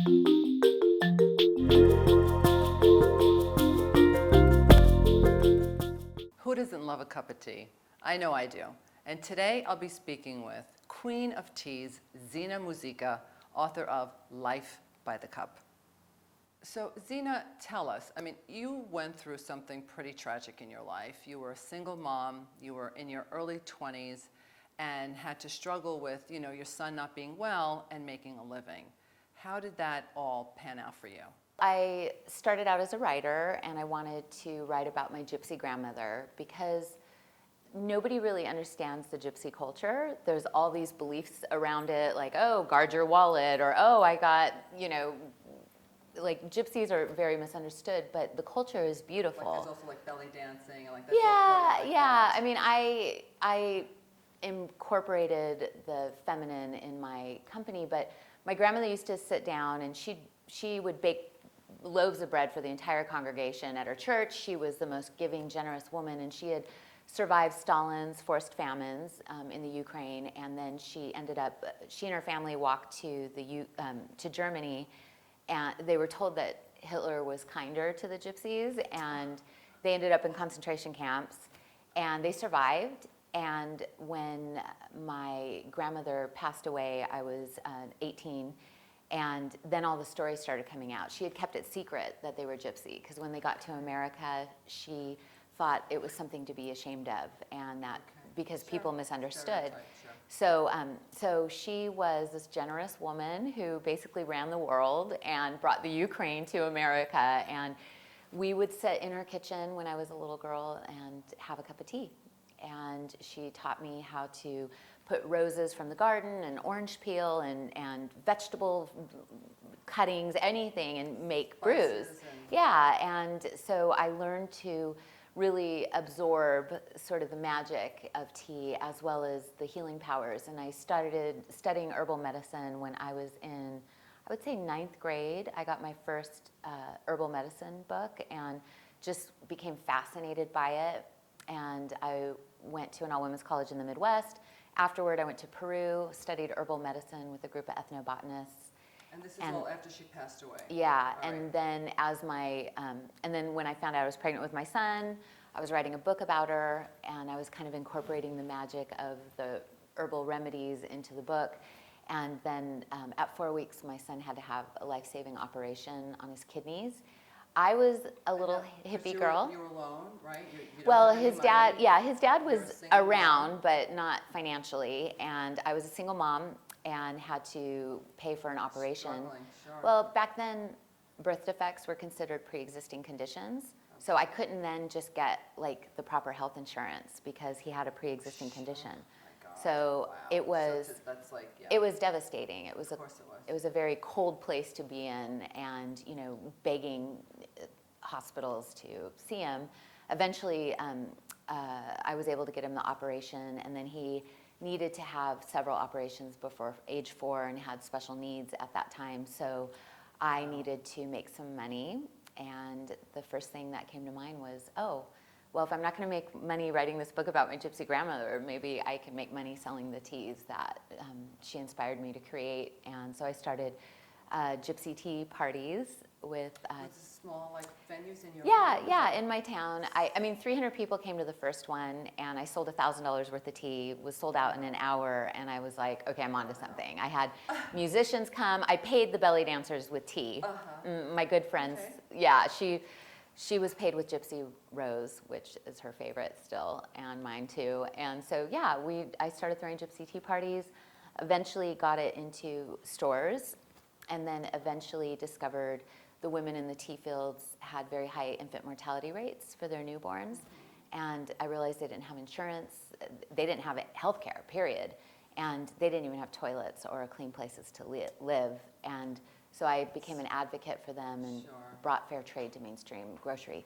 Who doesn't love a cup of tea? I know I do. And today I'll be speaking with Queen of Teas, Zhena Muzyka, author of Life by the Cup. So Zhena, tell us, you went through something pretty tragic in your life. You were a single mom, you were in your early 20s, and had to struggle with, your son not being well and making a living. How did that all pan out for you? I started out as a writer, and I wanted to write about my Gypsy grandmother because nobody really understands the Gypsy culture. There's all these beliefs around it, like, oh, guard your wallet, or oh, I got, like Gypsies are very misunderstood, but the culture is beautiful. Like there's also like belly dancing and like that's yeah. I incorporated the feminine in my company, but my grandmother used to sit down and she would bake loaves of bread for the entire congregation at her church. She was the most giving, generous woman, and she had survived Stalin's forced famines in the Ukraine, and then she and her family walked to Germany, and they were told that Hitler was kinder to the Gypsies, and they ended up in concentration camps, and they survived. And when my grandmother passed away, I was 18, and then all the stories started coming out. She had kept it secret that they were Gypsy, because when they got to America, she thought it was something to be ashamed of, and that because people misunderstood. So she was this generous woman who basically ran the world and brought the Ukraine to America, and we would sit in her kitchen when I was a little girl and have a cup of tea. And she taught me how to put roses from the garden and orange peel and vegetable cuttings, anything, and make brews. Yeah, and so I learned to really absorb sort of the magic of tea as well as the healing powers. And I started studying herbal medicine when I was in, I would say, 9th grade. I got my first herbal medicine book and just became fascinated by it. And I went to an all-women's college in the Midwest. Afterward, I went to Peru, studied herbal medicine with a group of ethnobotanists. And this is all after she passed away? Yeah, and then and then when I found out I was pregnant with my son, I was writing a book about her, and I was kind of incorporating the magic of the herbal remedies into the book. And then at 4 weeks, my son had to have a life-saving operation on his kidneys. I was a little hippie girl. You were alone, right? You well, his dad was around, but not financially. And I was a single mom and had to pay for an operation. Sure. Well, back then, birth defects were considered pre-existing conditions. Okay. So I couldn't then just get like the proper health insurance because he had a pre-existing condition. So wow. It was it was devastating. It was a very cold place to be in, and begging hospitals to see him. Eventually, I was able to get him the operation, and then he needed to have several operations before age 4 and had special needs at that time. So I needed to make some money, and the first thing that came to mind was, well, if I'm not going to make money writing this book about my Gypsy grandmother, maybe I can make money selling the teas that she inspired me to create. And so I started Gypsy tea parties with small venues in your town? In my town. I mean, 300 people came to the first one, and I sold $1,000 worth of tea, was sold out in an hour, and I was like, okay, I'm onto something. I had musicians come. I paid the belly dancers with tea. My good friends, she was paid with Gypsy Rose, which is her favorite still, and mine too. And so, I started throwing Gypsy tea parties, eventually got it into stores, and then eventually discovered the women in the tea fields had very high infant mortality rates for their newborns. And I realized they didn't have insurance, they didn't have health care, period. And they didn't even have toilets or clean places to live. And so I became an advocate for them and brought fair trade to mainstream grocery.